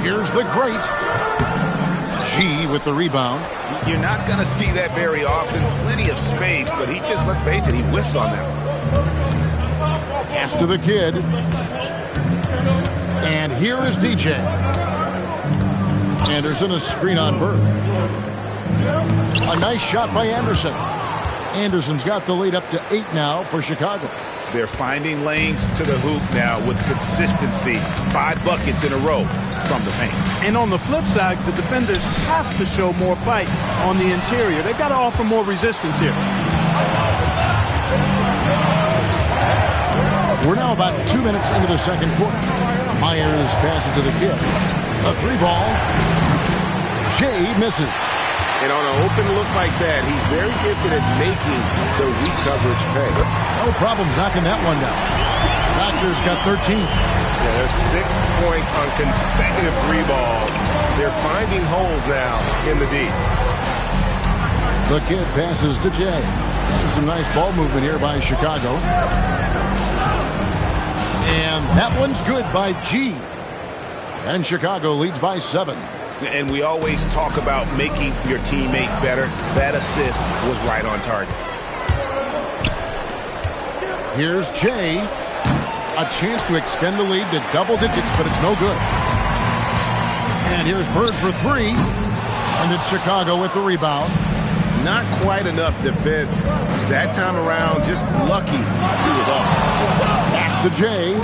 Here's the great G with the rebound. You're not going to see that very often. Plenty of space, but he just, let's face it, he whiffs on that one. Pass to the kid. And here is DJ. Anderson, a screen on Bird. A nice shot by Anderson. Anderson's got the lead up to 8 now for Chicago. They're finding lanes to the hoop now with consistency. 5 buckets in a row from the paint. And on the flip side, the defenders have to show more fight on the interior. They've got to offer more resistance here. We're now about 2 minutes into the second quarter. Myers passes to the kid. A 3-ball. Jay misses. And on an open look like that, he's very gifted at making the weak coverage pay. No problems knocking that one down. Dodgers got 13. Yeah, there's 6 points on consecutive 3 balls. They're finding holes now in the D. The kid passes to Jay. And some nice ball movement here by Chicago. And that one's good by G. And Chicago leads by 7. And we always talk about making your teammate better. That assist was right on target. Here's Jay. A chance to extend the lead to double digits, but it's no good. And here's Bird for 3. And it's Chicago with the rebound. Not quite enough defense that time around. Just lucky he was off. Pass to Jay.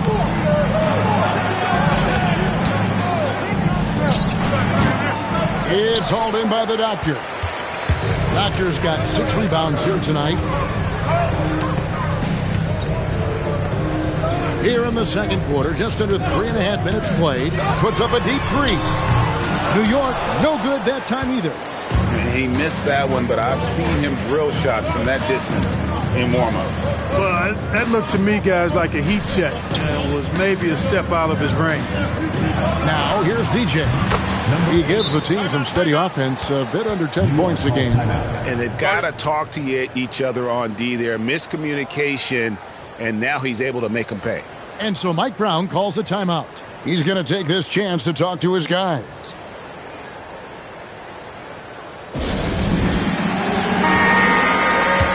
It's hauled in by the Doctor. Doctor's got 6 rebounds here tonight. Here in the second quarter, just under 3.5 minutes played. Puts up a deep 3. New York, no good that time either. He missed that one, but I've seen him drill shots from that distance in warm-up. Well, that looked to me, guys, like a heat check. And was maybe a step out of his range. Now, here's DJ. He gives the team some steady offense, a bit under 10 points a game. And they've got to talk to each other on D there. Miscommunication, and now he's able to make them pay. And so Mike Brown calls a timeout. He's going to take this chance to talk to his guys.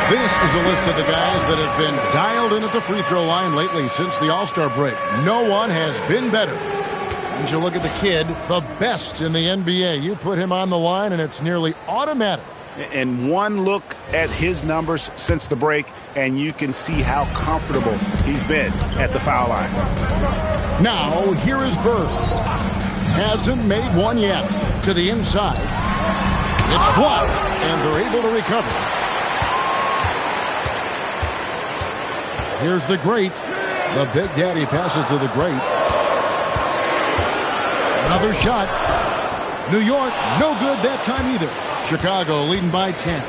This is a list of the guys that have been dialed in at the free throw line lately since the All-Star break. No one has been better. And you look at the kid, the best in the NBA. You put him on the line, and it's nearly automatic. And one look at his numbers since the break, and you can see how comfortable he's been at the foul line. Now, here is Bird. Hasn't made one yet. To the inside. It's blocked, and they're able to recover. Here's the great. The Big Daddy passes to the great. Another shot. New York, no good that time either. Chicago leading by 10.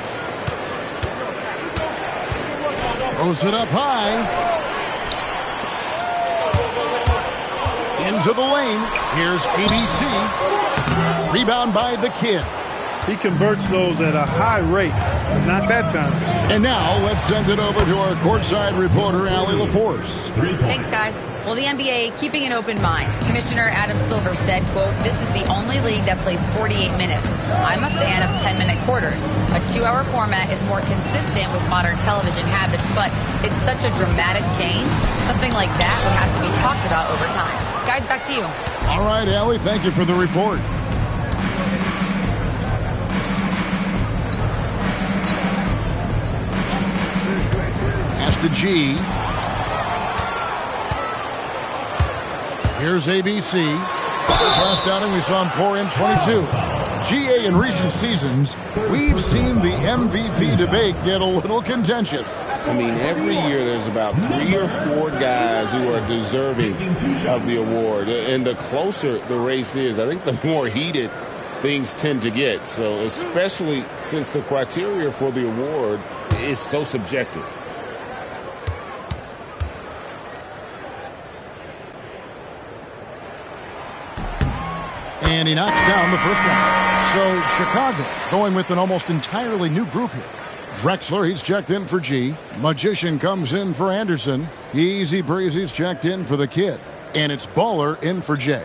Throws it up high. Into the lane. Here's ABC. Rebound by the kid. He converts those at a high rate, but not that time. And now let's send it over to our courtside reporter, Allie LaForce. Thanks, guys. Well, the NBA keeping an open mind. Commissioner Adam Silver said, quote, "This is the only league that plays 48 minutes. I'm a fan of 10-minute quarters. A 2-hour format is more consistent with modern television habits, but it's such a dramatic change. Something like that would have to be talked about over time." Guys, back to you. All right, Allie, thank you for the report. To G. Here's ABC. Last outing we saw him pour in 22. GA in recent seasons, we've seen the MVP debate get a little contentious. I mean, every year there's about 3 or 4 guys who are deserving of the award. And the closer the race is, I think the more heated things tend to get. So especially since the criteria for the award is so subjective. And he knocks down the first one. So Chicago going with an almost entirely new group here. Drexler, he's checked in for G. Magician comes in for Anderson. Easy Breezy's checked in for the kid. And it's Baller in for J.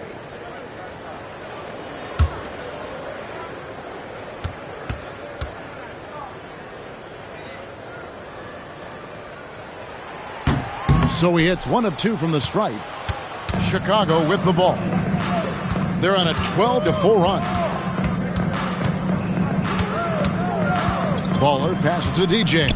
So he hits 1 of 2 from the stripe. Chicago with the ball. They're on a 12-4 run. Baller passes to DJ.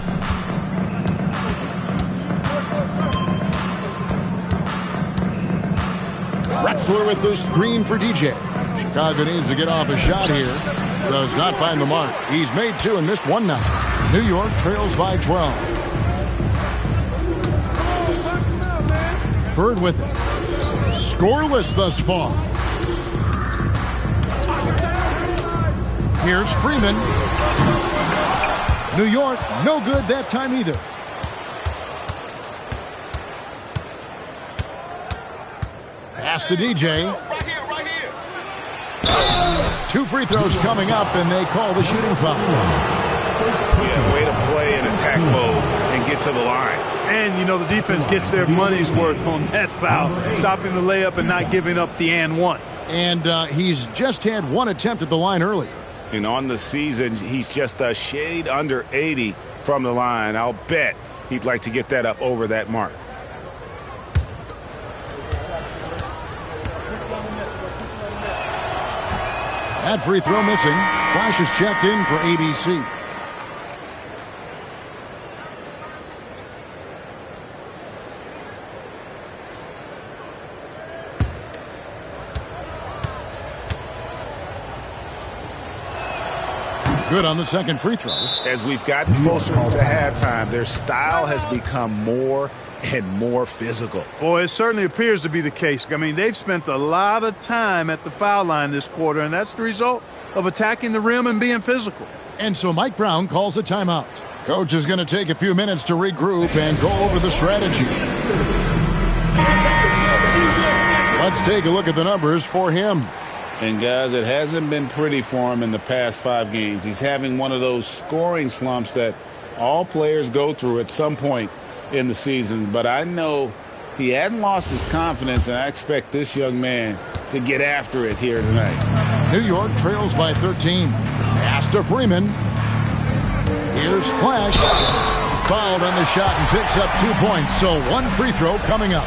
Drexler with the screen for DJ. Chicago needs to get off a shot here. Does not find the mark. He's made 2 and missed 1 now. New York trails by 12. Bird with it. Scoreless thus far. Here's Freeman. New York, no good that time either. Pass to DJ. Right here. 2 free throws coming up, and they call the shooting foul. Yeah, way to play in attack mode and get to the line. And, you know, the defense gets their money's worth on that foul, stopping the layup and not giving up the and one. And he's just had 1 attempt at the line earlier. And on the season, he's just a shade under 80 from the line. I'll bet he'd like to get that up over that mark. That free throw missing. Flash is checked in for ABC. Good on the second free throw. As we've gotten closer to halftime, their style has become more and more physical. Boy, it certainly appears to be the case. I mean, they've spent a lot of time at the foul line this quarter, and that's the result of attacking the rim and being physical. And so Mike Brown calls a timeout. Coach is going to take a few minutes to regroup and go over the strategy. Let's take a look at the numbers for him. And, guys, it hasn't been pretty for him in the past 5 games. He's having one of those scoring slumps that all players go through at some point in the season. But I know he hadn't lost his confidence, and I expect this young man to get after it here tonight. New York trails by 13. Pass to Freeman. Here's Flash. Fouled on the shot and picks up 2 points. So 1 free throw coming up.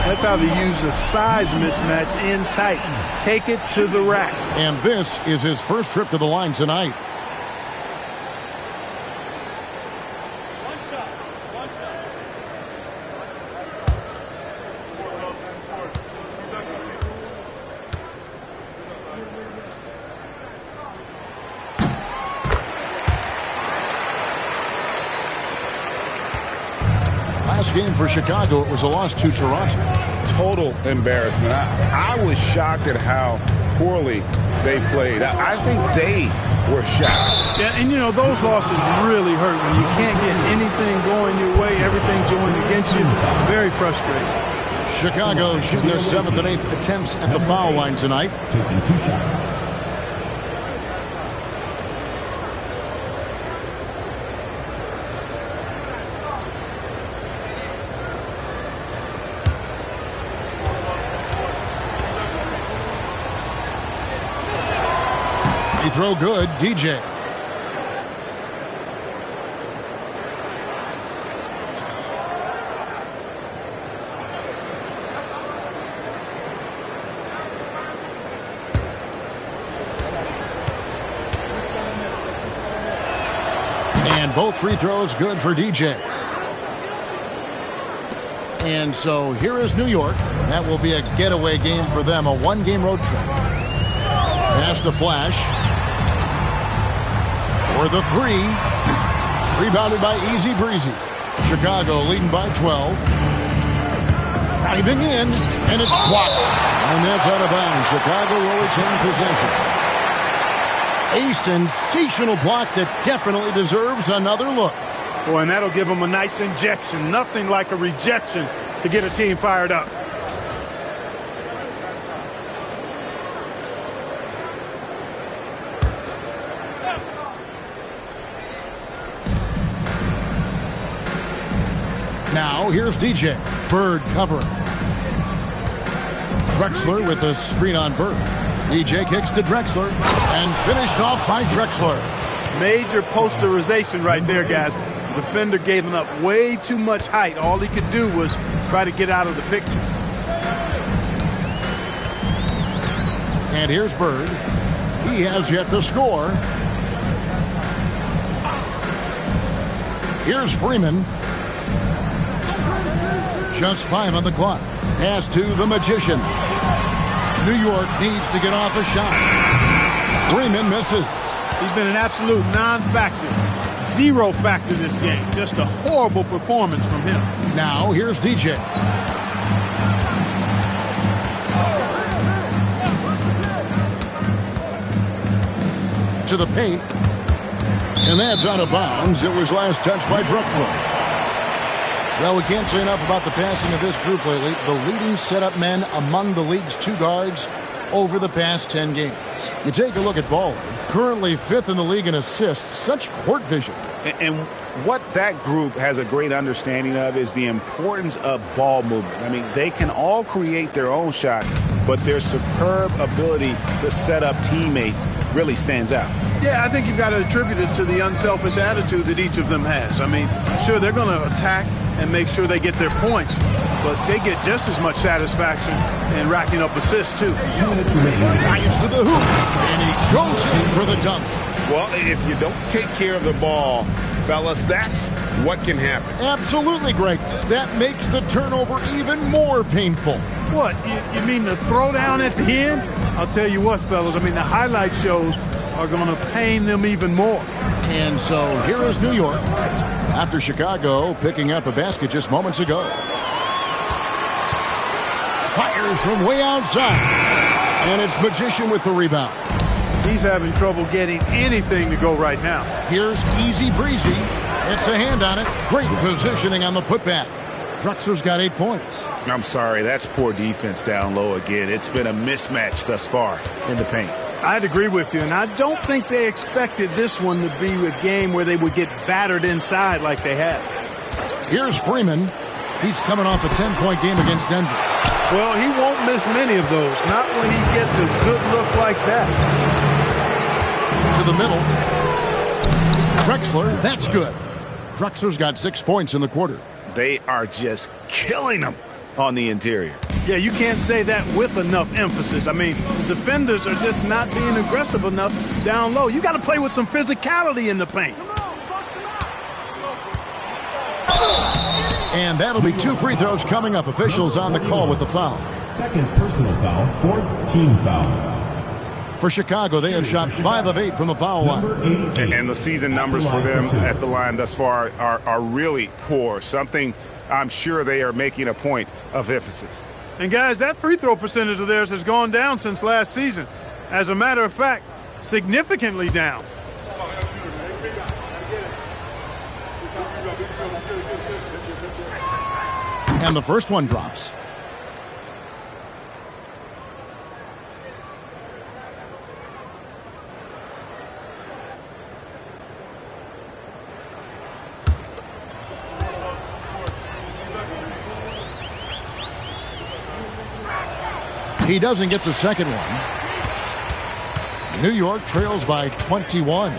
That's how they use the size mismatch in tight. Take it to the rack. And this is his first trip to the line tonight. Last game for Chicago, it was a loss to Toronto. Total embarrassment. I was shocked at how poorly they played. I think they were shocked. Yeah, and, you know, those losses really hurt when you can't get anything going your way, everything's going against you. Very frustrating. Chicago shooting their 7th and 8th attempts at the foul line tonight. Taking 2 shots. Throw good, DJ. And both free throws good for DJ. And so here is New York. That will be a getaway game for them, a 1-game road trip. Pass to Flash. For the 3. Rebounded by Easy Breezy. Chicago leading by 12. Driving in, and it's blocked. And that's out of bounds. Chicago will retain possession. A sensational block that definitely deserves another look. Boy, and that'll give them a nice injection. Nothing like a rejection to get a team fired up. Now, here's DJ. Bird covering. Drexler with the screen on Bird. DJ kicks to Drexler and finished off by Drexler. Major posterization right there, guys. Defender gave him up way too much height. All he could do was try to get out of the picture. And here's Bird. He has yet to score. Here's Freeman. Just 5 on the clock. Pass to the Magician. New York needs to get off a shot. Freeman misses. He's been an absolute non-factor. Zero factor this game. Just a horrible performance from him. Now here's DJ. To the paint. And that's out of bounds. It was last touched by Drexler. Well, we can't say enough about the passing of this group lately. The leading setup men among the league's 2 guards over the past 10 games. You take a look at Baller, currently 5th in the league in assists. Such court vision. And what that group has a great understanding of is the importance of ball movement. I mean, they can all create their own shot, but their superb ability to set up teammates really stands out. Yeah, I think you've got to attribute it to the unselfish attitude that each of them has. I mean, sure, they're going to attack and make sure they get their points, but they get just as much satisfaction in racking up assists, too. Drives to the hoop, and he goes in for the dunk. Well, if you don't take care of the ball, fellas, that's what can happen. Absolutely, Greg. That makes the turnover even more painful. What, you mean the throwdown at the end? I'll tell you what, fellas, I mean, the highlight shows are going to pain them even more. And so here is New York after Chicago picking up a basket just moments ago. Fires from way outside. And it's Magician with the rebound. He's having trouble getting anything to go right now. Here's Easy Breezy. It's a hand on it. Great positioning on the putback. Drexler's got 8 points. I'm sorry, that's poor defense down low again. It's been a mismatch thus far in the paint. I'd agree with you, and I don't think they expected this one to be a game where they would get battered inside like they have. Here's Freeman. He's coming off a 10-point game against Denver. Well, he won't miss many of those, not when he gets a good look like that. To the middle. Drexler, that's good. Drexler's got 6 points in the quarter. They are just killing them on the interior. Yeah, you can't say that with enough emphasis. I mean, the defenders are just not being aggressive enough down low. You got to play with some physicality in the paint. And that'll be 2 free throws coming up. Officials on the call with the foul. Second personal foul, 4th team foul. For Chicago, they have shot 5 of 8 from the foul line. And the season numbers for them at the line thus far are really poor. Something I'm sure they are making a point of emphasis. And guys, that free throw percentage of theirs has gone down since last season. As a matter of fact, significantly down. And the first one drops. He doesn't get the second one. New York trails by 21.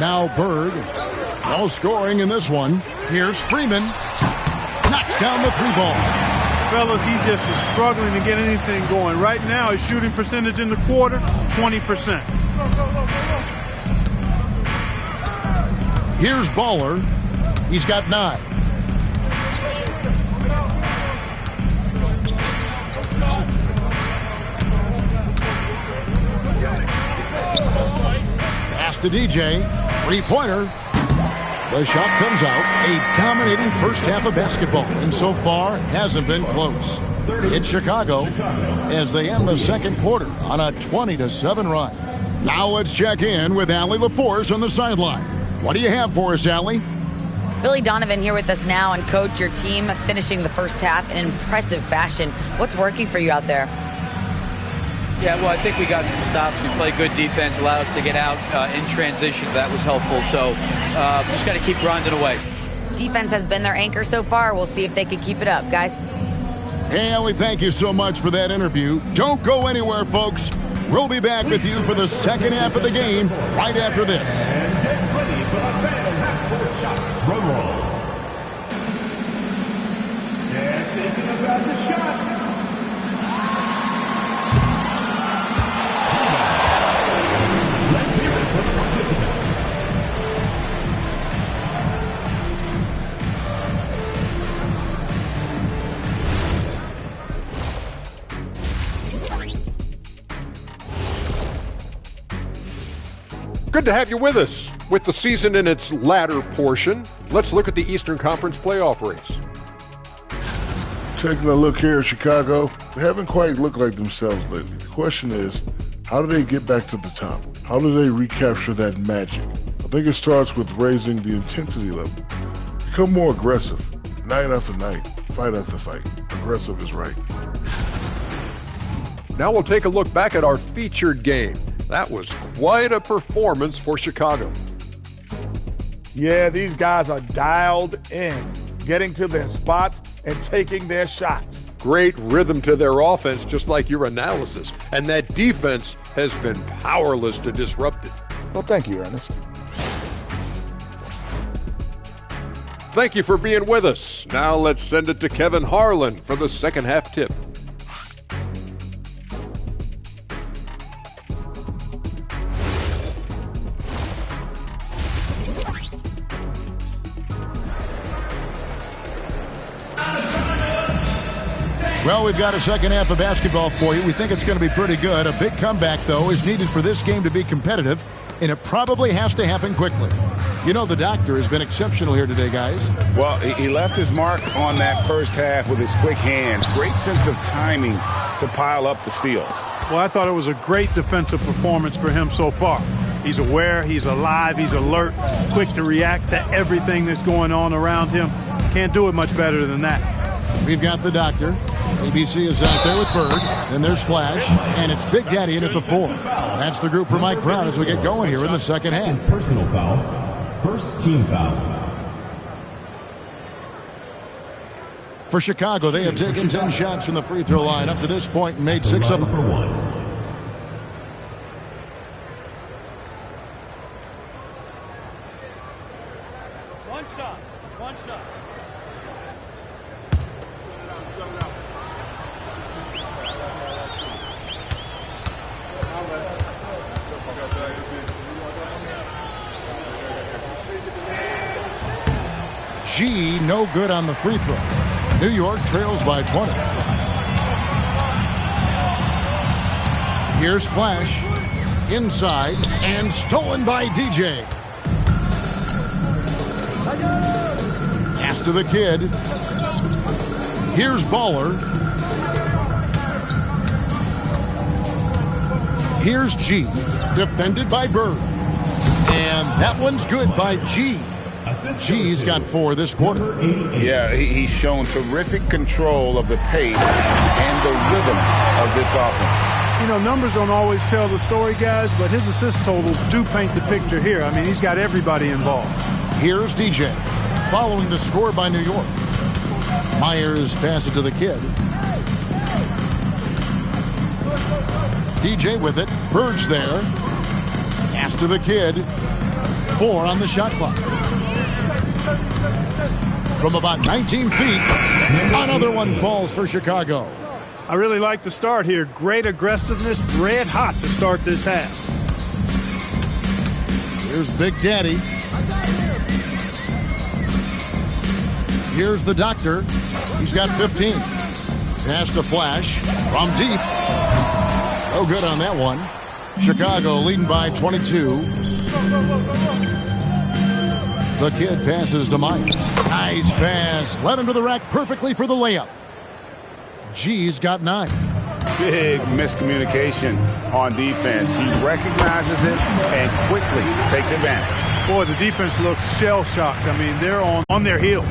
Now Bird. No scoring in this one. Here's Freeman. Knocks down the 3-ball. Fellas, he just is struggling to get anything going. Right now, his shooting percentage in the quarter, 20%. Here's Baller. He's got 9. Pass to DJ. 3-pointer. The shot comes out. A dominating first half of basketball. And so far, hasn't been close. It's Chicago as they end the second quarter on a 20-7 run. Now let's check in with Allie LaForce on the sideline. What do you have for us, Allie? Billy Donovan here with us now, and Coach, your team finishing the first half in impressive fashion. What's working for you out there? Yeah, well, I think we got some stops. We played good defense, allowed us to get out in transition. That was helpful. So just got to keep grinding away. Defense has been their anchor so far. We'll see if they can keep it up, guys. Hey, Allie, thank you so much for that interview. Don't go anywhere, folks. We'll be back with you for the second half of the game right after this. And get ready for the fan half-court shots. Drum roll. And thinking about the shot. Let's hear it from the participant. Good to have you with us. With the season in its latter portion, let's look at the Eastern Conference playoff race. Taking a look here at Chicago, they haven't quite looked like themselves lately. The question is, how do they get back to the top? How do they recapture that magic? I think it starts with raising the intensity level. Become more aggressive, night after night, fight after fight. Aggressive is right. Now we'll take a look back at our featured game. That was quite a performance for Chicago. Yeah, these guys are dialed in, getting to their spots and taking their shots. Great rhythm to their offense, just like your analysis. And that defense has been powerless to disrupt it. Well, thank you, Ernest. Thank you for being with us. Now let's send it to Kevin Harlan for the second half tip. Well, we've got a second half of basketball for you. We think it's going to be pretty good. A big comeback, though, is needed for this game to be competitive, and it probably has to happen quickly. You know, the doctor has been exceptional here today, guys. Well, he left his mark on that first half with his quick hands. Great sense of timing to pile up the steals. Well, I thought it was a great defensive performance for him so far. He's aware, he's alive, he's alert, quick to react to everything that's going on around him. Can't do it much better than that. We've got the doctor. ABC is out there with Bird. Then there's Flash. And it's Big Daddy in at the 4. That's the group for Mike Brown as we get going here in the second half. Personal foul. First team foul. For Chicago, they have taken 10 shots from the free throw line up to this point and made 6 of them. For one. One shot. G, no good on the free throw. New York trails by 20. Here's Flash. Inside and stolen by DJ. Pass to the kid. Here's Baller. Here's G. Defended by Bird. And that one's good by G. G's got 4 this quarter. Yeah, he's shown terrific control of the pace and the rhythm of this offense. You know, numbers don't always tell the story, guys, but his assist totals do paint the picture here. I mean, he's got everybody involved. Here's DJ, following the score by New York. Myers passes to the kid. DJ with it. Bird's there. Pass to the kid. 4 on the shot clock. From about 19 feet, another one falls for Chicago. I really like the start here. Great aggressiveness, red hot to start this half. Here's Big Daddy. Here's the doctor. He's got 15. Pass to Flash from deep. No good on that one. Chicago leading by 22. The kid passes to Myers. Nice pass. Led him to the rack perfectly for the layup. G's got 9. Big miscommunication on defense. He recognizes it and quickly takes advantage. Boy, the defense looks shell-shocked. I mean, they're on their heels.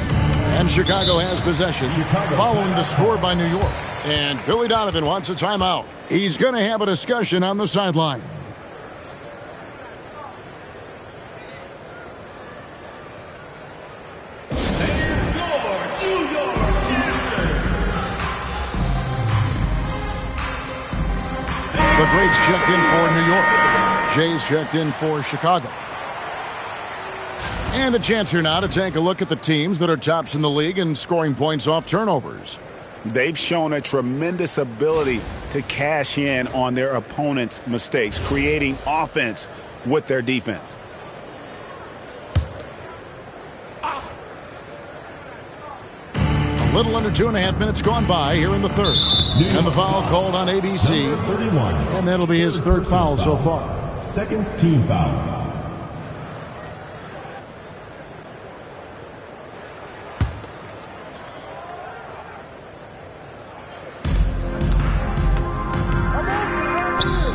And Chicago has possession following the score by New York. And Billy Donovan wants a timeout. He's going to have a discussion on the sideline. The the greats checked in for New York. Jay's checked in for Chicago. And a chance here now to take a look at the teams that are tops in the league in scoring points off turnovers. They've shown a tremendous ability to cash in on their opponent's mistakes, creating offense with their defense. A little under 2.5 minutes gone by here in the third. And the foul called on ABC. And that'll be his third foul so far. Second team foul.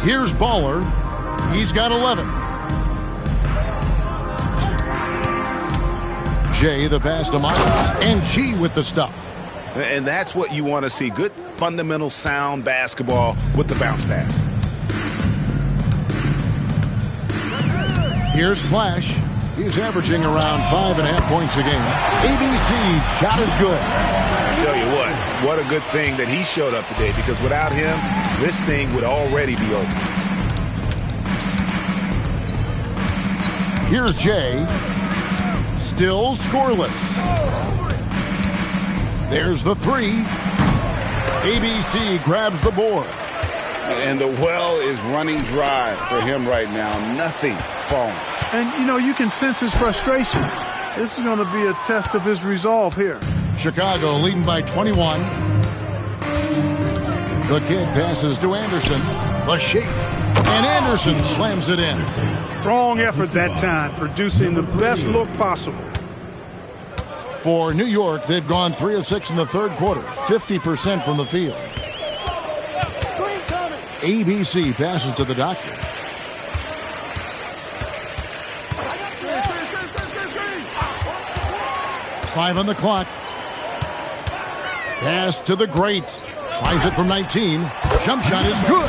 Here's Baller. He's got 11. Jay, the pass to Myers. And G with the stuff. And that's what you want to see. Good, fundamental, sound basketball with the bounce pass. Here's Flash. He's averaging around 5.5 points a game. ABC's shot is good. I tell you what a good thing that he showed up today, because without him, this thing would already be over. Here's Jay. Still scoreless. There's the three. ABC grabs the board. And the well is running dry for him right now. Nothing falling. And, you know, you can sense his frustration. This is going to be a test of his resolve here. Chicago leading by 21. The kid passes to Anderson. The shape. And Anderson slams it in. Strong effort that time, producing the best look possible. For New York, they've gone 3 of 6 in the third quarter, 50% from the field. ABC passes to the doctor. Five on the clock. Pass to the great. Tries it from 19. Jump shot is good.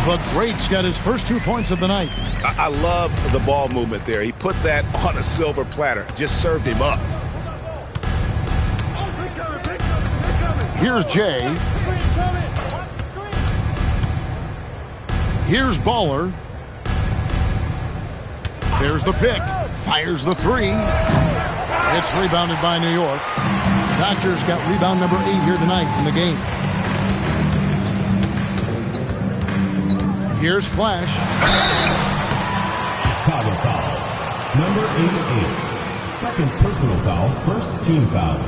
The great's got his first 2 points of the night. I love the ball movement there. He put that on a silver platter. Just served him up. Here's Jay. Here's Baller. There's the pick. Fires the three. It's rebounded by New York. Doctor's got rebound number 8 here tonight in the game. Here's Flash. Chicago foul. Number 88. Second personal foul. First team foul.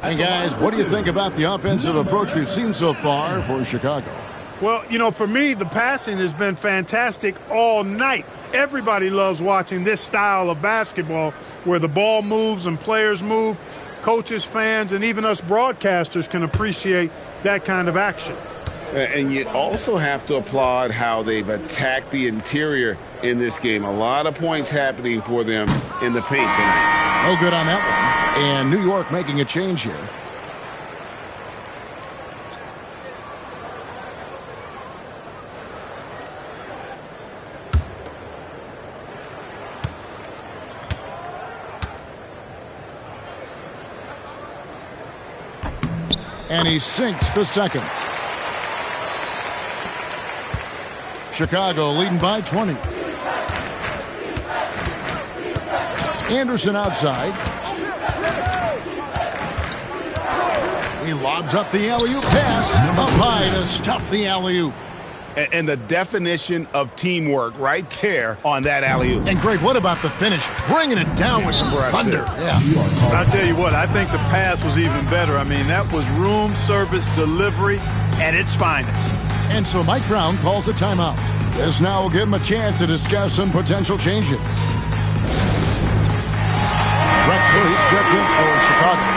And guys, what do you think about the offensive approach we've seen so far for Chicago? Well, you know, for me, the passing has been fantastic all night. Everybody loves watching this style of basketball where the ball moves and players move. Coaches, fans, and even us broadcasters can appreciate that kind of action. And you also have to applaud how they've attacked the interior in this game. A lot of points happening for them in the paint tonight. No good on that one. And New York making a change here. And he sinks the second. Chicago leading by 20. Anderson outside. He lobs up the alley-oop pass. Up high to stuff the alley-oop. And the definition of teamwork right there on that alley-oop. And Greg, what about the finish? Bringing it down with some thunder. Yeah. I'll tell you what, I think the pass was even better. I mean, that was room service delivery at its finest. And so Mike Brown calls a timeout. This now will give him a chance to discuss some potential changes. Drexler, he's checked in for Chicago.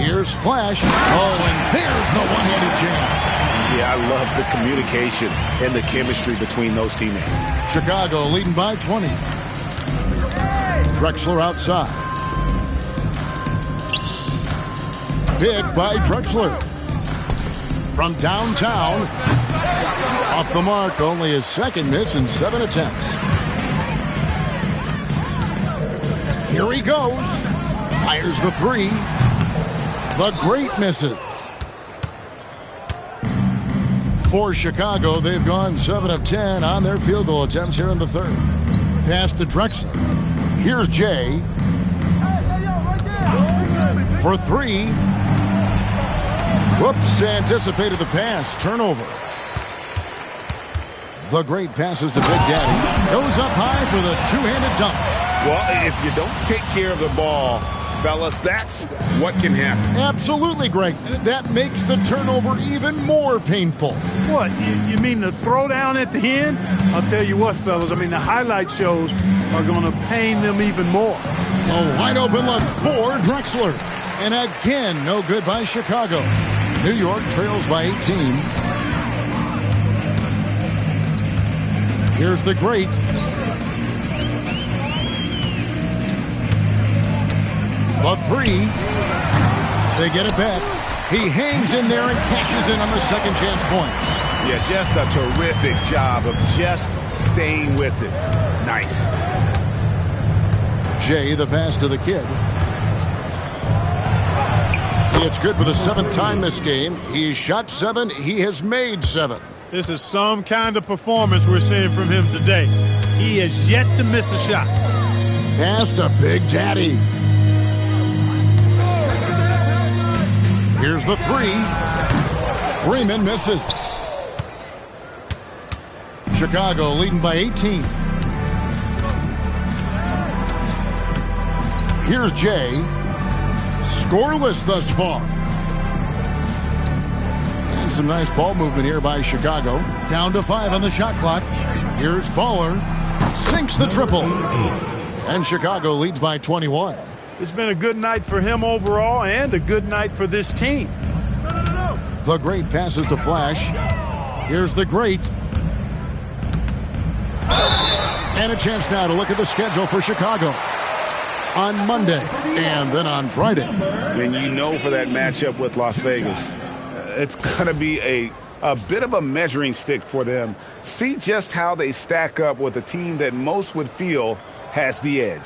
Here's Flash. Oh, and there's the one-handed jam. Yeah, I love the communication and the chemistry between those teammates. Chicago leading by 20. Drexler outside. Big by Drexler. From downtown. Off the mark, only his second miss in 7 attempts. Here he goes. Fires the 3. The great misses. For Chicago, they've gone 7 of 10 on their field goal attempts here in the third. Pass to Drexler. Here's Jay. For 3. Whoops, anticipated the pass. Turnover. The great passes to Big Daddy. Goes up high for the two-handed dunk. Well, if you don't take care of the ball, fellas, that's what can happen. Absolutely, Greg. That makes the turnover even more painful. What, you mean the throwdown at the end? I'll tell you what, fellas, I mean the highlight shows are going to pain them even more. A wide open look for Drexler. And again, no good by Chicago. New York trails by 18. Here's the great. The 3. They get it back. He hangs in there and cashes in on the second chance points. Yeah, just a terrific job of just staying with it. Nice. Jay, the pass to the kid. It's good for the 7th time this game. He's shot 7. He has made 7. This is some kind of performance we're seeing from him today. He has yet to miss a shot. Pass to Big Daddy. Here's the 3. Freeman misses. Chicago leading by 18. Here's Jay. Scoreless thus far. And some nice ball movement here by Chicago. Down to 5 on the shot clock. Here's Baller. Sinks the triple. And Chicago leads by 21. It's been a good night for him overall and a good night for this team. The great passes to Flash. Here's the great. And a chance now to look at the schedule for Chicago. On Monday and then on Friday. And you know for that matchup with Las Vegas, it's going to be a bit of a measuring stick for them. See just how they stack up with a team that most would feel has the edge.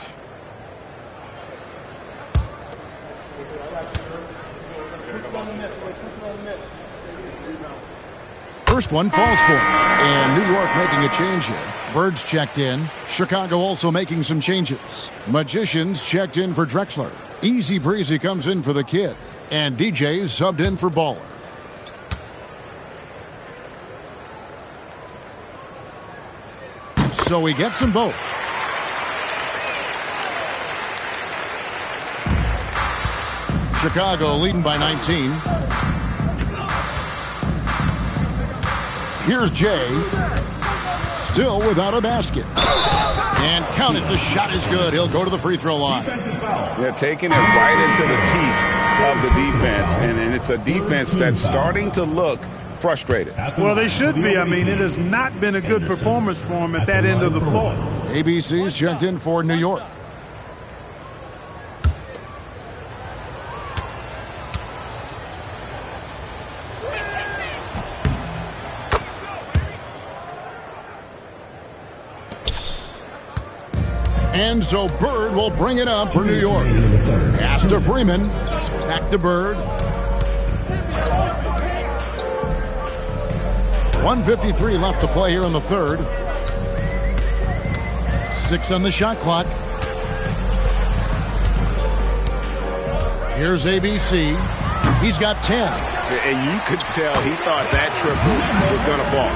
First one falls for him. And New York making a change here. Birds checked in. Chicago also making some changes. Magicians checked in for Drexler. Easy Breezy comes in for the kid. And DJ subbed in for Baller. So he gets them both. Chicago leading by 19. Here's Jay. Still without a basket. And count it. The shot is good. He'll go to the free throw line. They're taking it right into the teeth of the defense. And it's a defense that's starting to look frustrated. Well, they should be. I mean, it has not been a good performance for them at that end of the floor. ABC's checked in for New York. And so Bird will bring it up for New York. Pass to Freeman. Back to Bird. 1:53 left to play here in the third. 6 on the shot clock. Here's ABC. He's got 10. And you could tell he thought that triple was going to fall.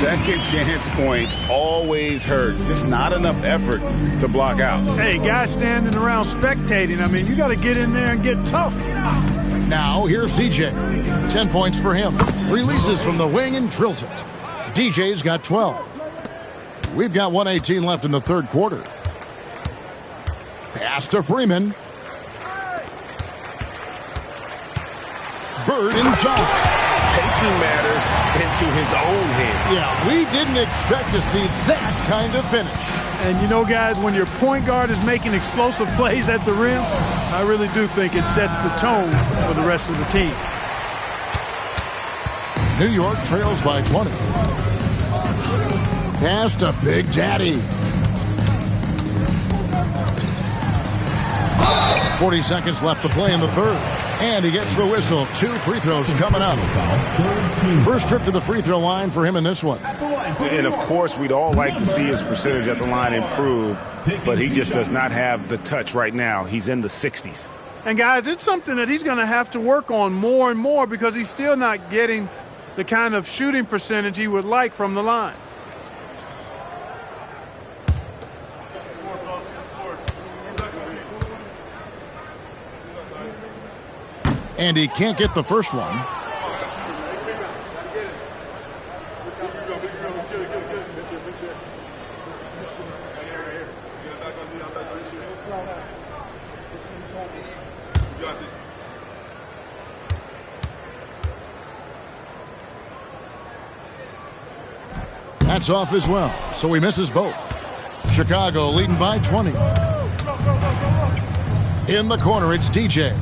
Second chance points always hurt. Just not enough effort to block out. Hey, guys standing around spectating, I mean, you got to get in there and get tough. Now, here's DJ. 10 points for him. Releases from the wing and drills it. DJ's got 12. We've got 1:18 left in the third quarter. Pass to Freeman. Bird inside. Taking matters into his own hand. Yeah, we didn't expect to see that kind of finish. And you know, guys, when your point guard is making explosive plays at the rim, I really do think it sets the tone for the rest of the team. New York trails by 20. Pass to Big Daddy. 40 seconds left to play in the third. And he gets the whistle. 2 free throws coming up. First trip to the free throw line for him in this one. And, of course, we'd all like to see his percentage at the line improve, but he just does not have the touch right now. He's in the 60s. And, guys, it's something that he's going to have to work on more and more because he's still not getting the kind of shooting percentage he would like from the line. And he can't get the first one. That's off as well, so he misses both. Chicago leading by 20. In the corner, it's DJ.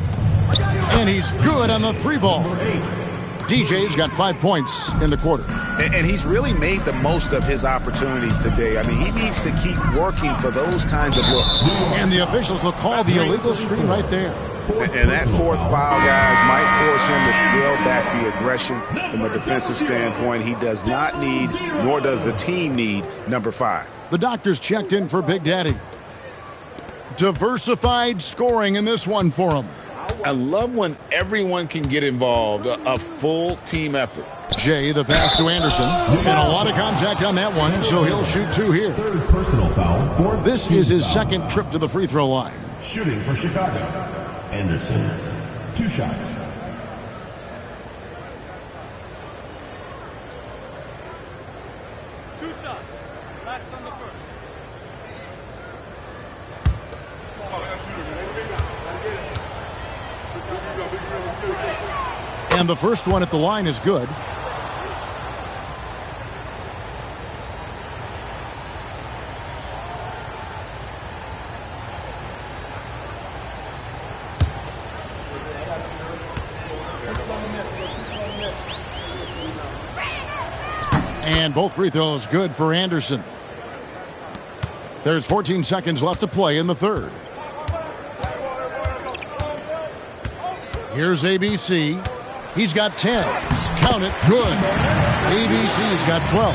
And he's good on the 3-ball. DJ's got 5 points in the quarter. And he's really made the most of his opportunities today. I mean, he needs to keep working for those kinds of looks. And the officials will call the illegal screen right there. And that fourth foul, guys, might force him to scale back the aggression from a defensive standpoint. He does not need, nor does the team need, number 5. The doctors checked in for Big Daddy. Diversified scoring in this one for him. I love when everyone can get involved, a full team effort. Jay, the pass to Anderson. And a lot of contact on that one, so he'll shoot 2 here. Third personal foul for This is his second trip to the free throw line. shooting for Chicago. Anderson, 2 shots. Last on the first. And the first one at the line is good. And both free throws good for Anderson. There's 14 seconds left to play in the third. Here's ABC. He's got 10. Count it. Good. ABC's got 12.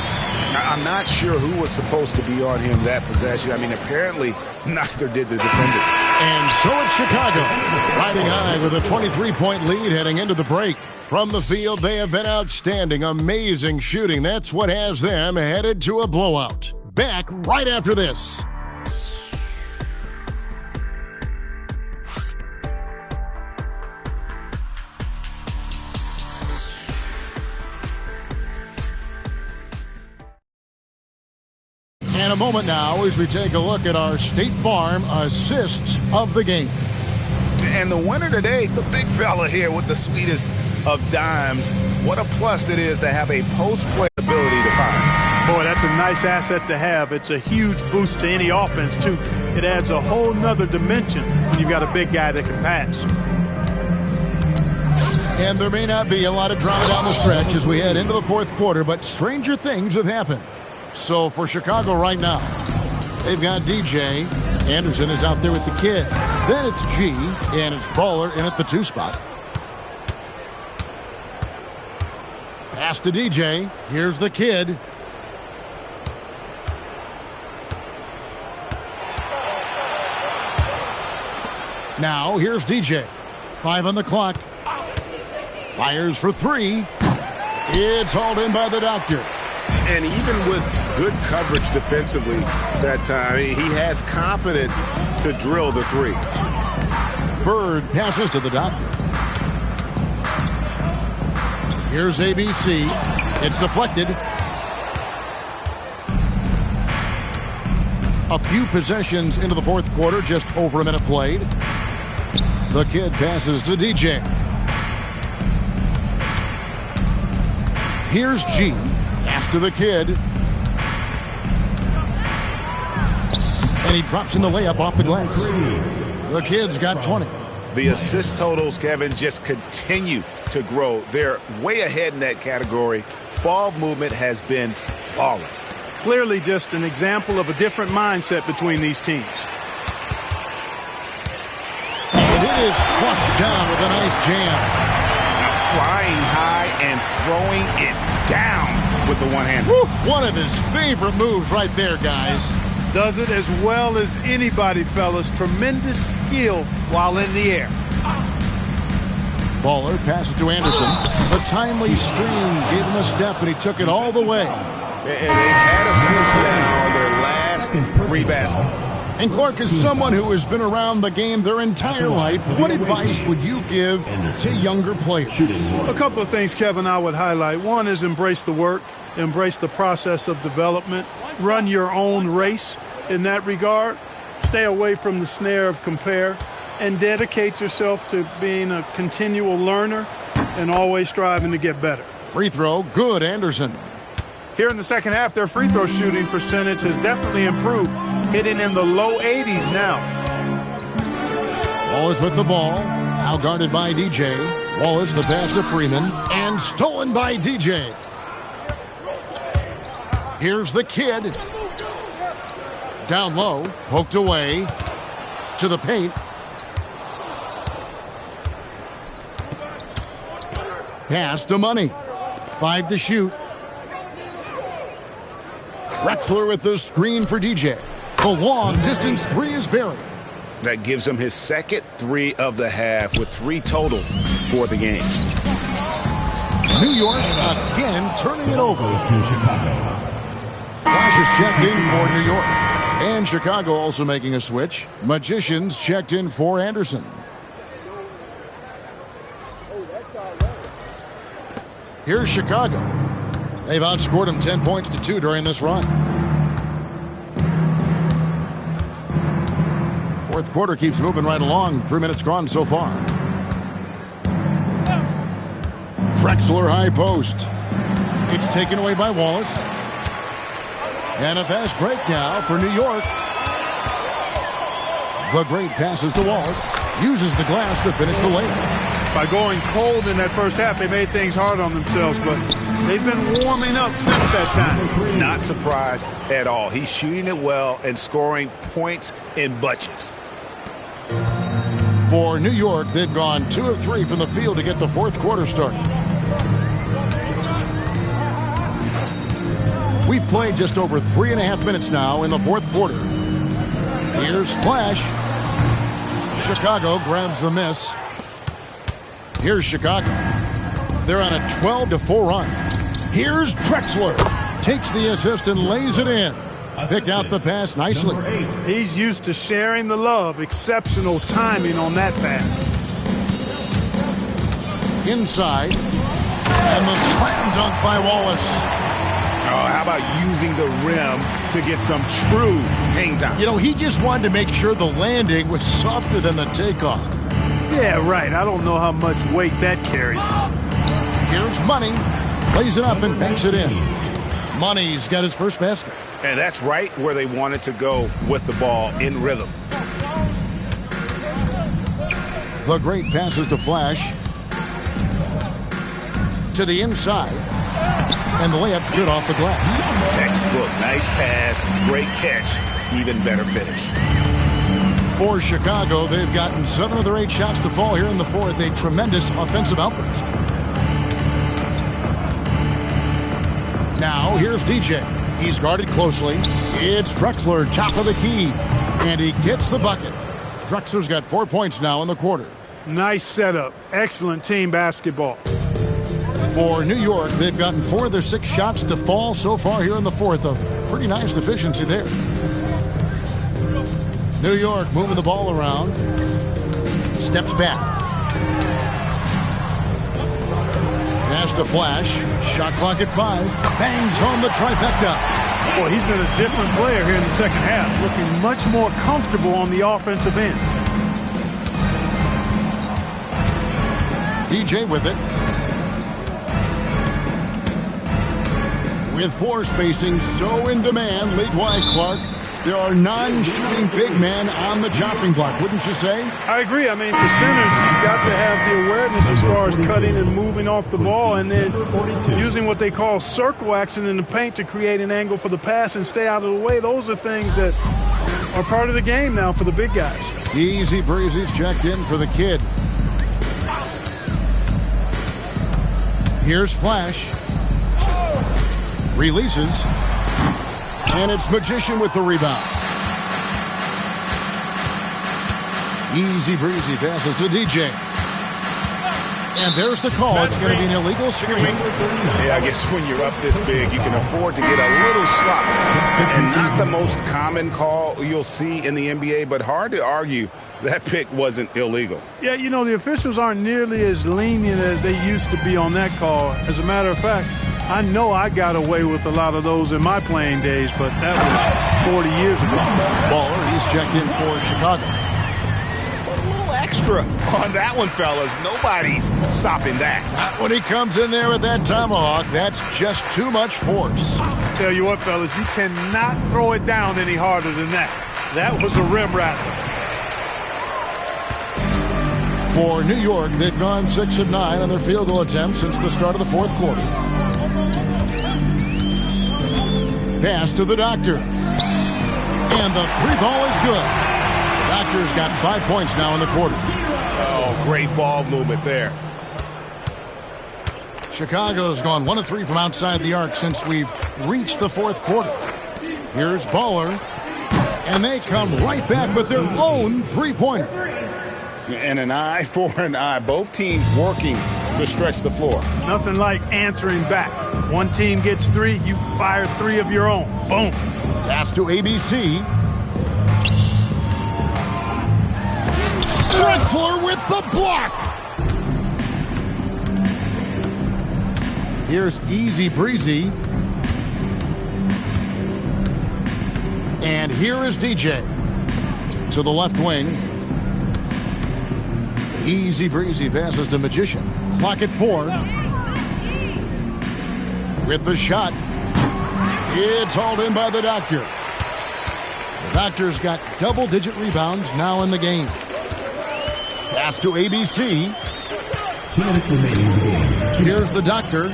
I'm not sure who was supposed to be on him that possession. I mean, apparently neither did the defenders. And so it's Chicago, riding high with a 23-point lead heading into the break. From the field, they have been outstanding, amazing shooting. That's what has them headed to a blowout. Back right after this. And a moment now as we take a look at our State Farm assists of the game. And the winner today, the big fella here with the sweetest of dimes. What a plus it is to have a post-play ability to find. Boy, that's a nice asset to have. It's a huge boost to any offense, too. It adds a whole nother dimension when you've got a big guy that can pass. And there may not be a lot of drama down the stretch as we head into the fourth quarter, but stranger things have happened. So for Chicago right now, they've got DJ. Anderson is out there with the kid. Then it's G, and it's Baller in at the 2 spot. Pass to DJ. Here's the kid. Now here's DJ. 5 on the clock. Fires for 3. It's hauled in by the doctor. And even with good coverage defensively that time, he has confidence to drill the 3. Bird passes to the doctor. Here's ABC. It's deflected. A few possessions into the fourth quarter, just over a minute played. The kid passes to DJ. Here's G. Pass to the kid. And he drops in the layup off the glass. The kid's got 20. The assist totals, Kevin, just continue to grow. They're way ahead in that category. Ball movement has been flawless. Clearly just an example of a different mindset between these teams. And it is flushed down with a nice jam. Flying high and throwing it down with the one hand. One of his favorite moves right there, guys. Does it as well as anybody, fellas. Tremendous skill while in the air. Baller passes to Anderson. A timely screen gave him a step, and he took it all the way. And they've had assists now on their last 3 baskets. And Clark, is someone who has been around the game their entire life, what advice would you give to younger players? A couple of things, Kevin, I would highlight. One is embrace the work, embrace the process of development, run your own race in that regard, stay away from the snare of compare, and dedicate yourself to being a continual learner and always striving to get better. Free throw, good, Anderson. Here in the second half, their free throw shooting percentage has definitely improved, hitting in the low 80s now. Wallace with the ball, now guarded by DJ. Wallace the pass to Freeman, and stolen by DJ. Here's the kid. Down low, poked away to the paint. Pass to Money. 5 to shoot. Drexler with the screen for DJ. The long distance 3 is buried. That gives him his second 3 of the half with 3 total for the game. New York again turning it over. Flash is checked in for New York. And Chicago also making a switch. Magicians checked in for Anderson. Here's Chicago. They've outscored them 10 points to 2 during this run. Fourth quarter keeps moving right along. 3 minutes gone so far. Drexler high post. It's taken away by Wallace. And a fast break now for New York. The great passes to Wallace. Uses the glass to finish the layup. By going cold in that first half, they made things hard on themselves, but they've been warming up since that time. Not surprised at all. He's shooting it well and scoring points in bunches. For New York, they've gone 2 of 3 from the field to get the fourth quarter started. We've played just over 3.5 minutes now in the fourth quarter. Here's Flash. Chicago grabs the miss. Here's Chicago. They're on a 12-4 run. Here's Drexler. Takes the assist and lays it in. Picked out the pass nicely. He's used to sharing the love. Exceptional timing on that pass. Inside. And the slam dunk by Wallace. Oh, how about using the rim to get some true hang time? You know, he just wanted to make sure the landing was softer than the takeoff. Yeah, right. I don't know how much weight that carries. Here's Money. Lays it up and banks it in. Money's got his first basket. And that's right where they wanted to go with the ball, in rhythm. The great passes to Flash. To the inside. And the layup's good off the glass. Textbook. Nice pass. Great catch. Even better finish. For Chicago, they've gotten 7 of their 8 shots to fall here in the fourth. A tremendous offensive outburst. Now, here's DJ. He's guarded closely. It's Drexler, top of the key. And he gets the bucket. Drexler's got 4 points now in the quarter. Nice setup. Excellent team basketball. For New York, they've gotten 4 of their 6 shots to fall so far here in the fourth. A pretty nice efficiency there. New York moving the ball around. Steps back. Pass to Flash. Shot clock at 5. Bangs home the trifecta. Boy, he's been a different player here in the second half. Looking much more comfortable on the offensive end. DJ with it. With floor spacing so in demand league-wide, Clark, there are non-shooting big men on the chopping block, wouldn't you say? I agree. I mean, for centers, you got to have the awareness as far as cutting and moving off the ball and then using what they call circle action in the paint to create an angle for the pass and stay out of the way. Those are things that are part of the game now for the big guys. Easy breezy's checked in for the kid. Here's Flash. Releases. And it's Magician with the rebound. Easy breezy passes to DJ. And there's the call. It's going to be an illegal screen. Yeah, I guess when you're up this big, you can afford to get a little sloppy. And not the most common call you'll see in the NBA, but hard to argue that pick wasn't illegal. Yeah, you know, the officials aren't nearly as lenient as they used to be on that call. As a matter of fact, I know I got away with a lot of those in my playing days, but that was 40 years ago. Baller, he's checked in for Chicago. A little extra on that one, fellas. Nobody's stopping that. Not when he comes in there with that tomahawk. That's just too much force. Tell you what, fellas, you cannot throw it down any harder than that. That was a rim rattler. For New York, they've gone 6 of 9 on their field goal attempts since the start of the fourth quarter. Pass to the Doctor. And the three ball is good. The Doctor's got 5 points now in the quarter. Oh, great ball movement there. Chicago's gone 1 of 3 from outside the arc since we've reached the fourth quarter. Here's Baller. And they come right back with their own three-pointer. And an eye for an eye. Both teams working to stretch the floor. Nothing like answering back. One team gets 3, you fire 3 of your own. Boom. Pass to ABC. Drexler with the block. Here's Easy Breezy. And here is DJ. To the left wing. Easy Breezy passes to Magician. Clock at 4. With the shot. It's hauled in by the Doctor. The Doctor's got double-digit rebounds now in the game. Pass to ABC. 2 minutes remaining in the game. Here's the Doctor.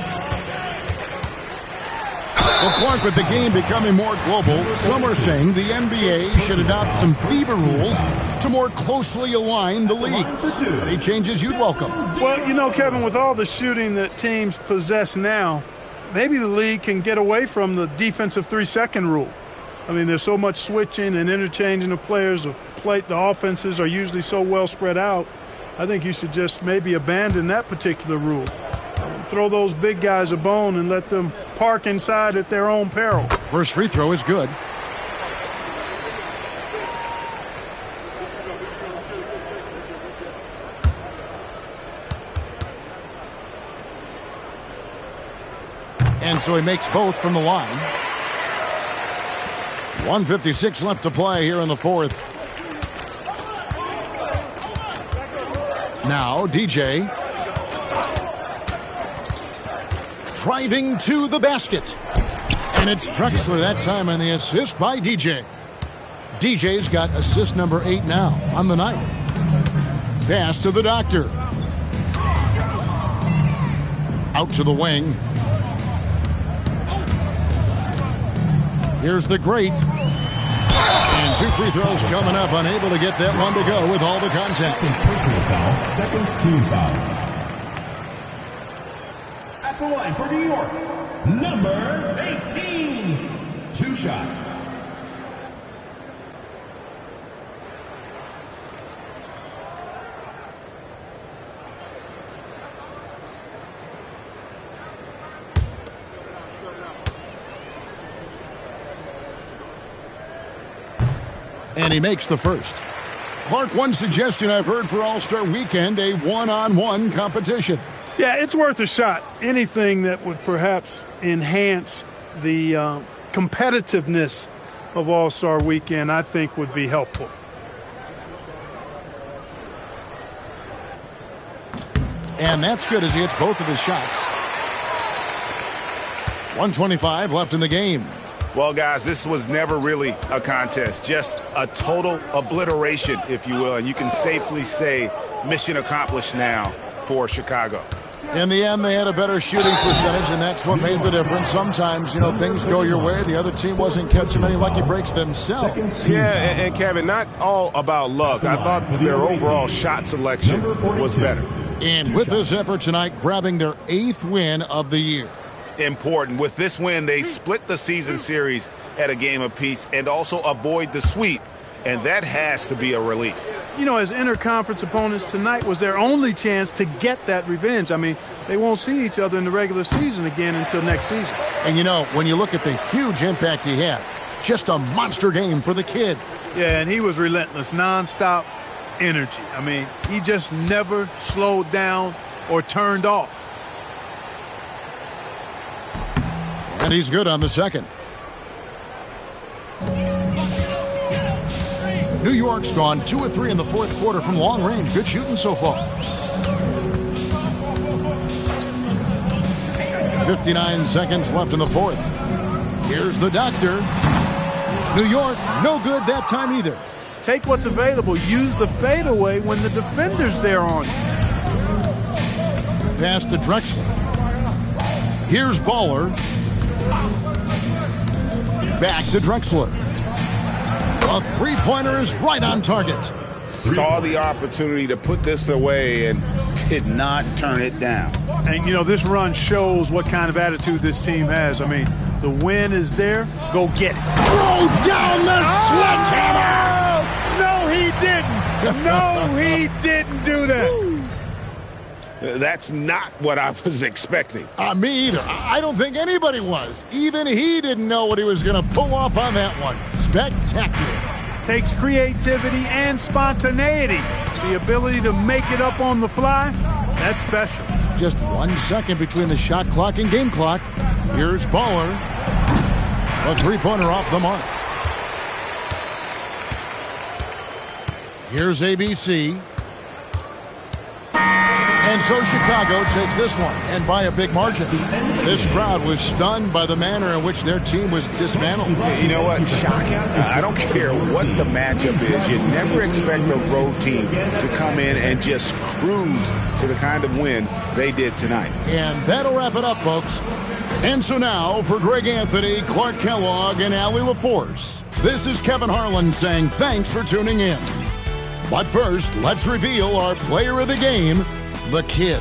Well, Clark, with the game becoming more global, some are saying the NBA should adopt some FIBA rules to more closely align the league. Any changes you'd welcome? Well, you know, Kevin, with all the shooting that teams possess now, maybe the league can get away from the defensive 3-second rule. I mean, there's so much switching and interchanging of players. The offenses are usually so well spread out. I think you should just maybe abandon that particular rule. Throw those big guys a bone and let them park inside at their own peril. First free throw is good. And so he makes both from the line. 1:56 left to play here in the fourth. Now DJ. Driving to the basket. And it's Drexler that time on the assist by DJ. DJ's got assist number 8 now on the night. Pass to the Doctor. Out to the wing. Here's the Great. And 2 free throws coming up. Unable to get that one to go with all the contact. Second team foul. At the line for New York, number 18. 2 shots. And he makes the first. Clark, one suggestion I've heard for All-Star Weekend, a one-on-one competition. Yeah, it's worth a shot. Anything that would perhaps enhance the competitiveness of All-Star Weekend, I think, would be helpful. And that's good as he hits both of his shots. 1:25 left in the game. Well, guys, this was never really a contest, just a total obliteration, if you will. And you can safely say mission accomplished now for Chicago. In the end, they had a better shooting percentage, and that's what made the difference. Sometimes, things go your way. The other team wasn't catching many lucky breaks themselves. Yeah, and Kevin, not all about luck. I thought their overall shot selection was better. And with this effort tonight, grabbing their 8th win of the year. Important. With this win, they split the season series at a game apiece and also avoid the sweep, and that has to be a relief. As interconference opponents, tonight was their only chance to get that revenge. I mean, they won't see each other in the regular season again until next season. And, when you look at the huge impact he had, just a monster game for the kid. Yeah, and he was relentless, nonstop energy. I mean, he just never slowed down or turned off. And he's good on the second. New York's gone 2 of 3 in the fourth quarter from long range. Good shooting so far. 59 seconds left in the fourth. Here's the doctor. New York, no good that time either. Take what's available. Use the fadeaway when the defender's there on you. Pass to Drexler. Here's Baller. Back to Drexler. A three-pointer is right on target. Saw the opportunity to put this away and did not turn it down. And, this run shows what kind of attitude this team has. I mean, the win is there. Go get it. Throw down the sledgehammer! No, he didn't. No, he didn't do that. That's not what I was expecting. Me either. I don't think anybody was. Even he didn't know what he was going to pull off on that one. Spectacular. Takes creativity and spontaneity. The ability to make it up on the fly, that's special. Just 1 second between the shot clock and game clock. Here's Baller. A three-pointer off the mark. Here's ABC. And so Chicago takes this one, and by a big margin. This crowd was stunned by the manner in which their team was dismantled. You know what? Shocking. I don't care what the matchup is. You never expect a road team to come in and just cruise to the kind of win they did tonight. And that'll wrap it up, folks. And so now, for Greg Anthony, Clark Kellogg, and Allie LaForce, this is Kevin Harlan saying thanks for tuning in. But first, let's reveal our player of the game, the kid.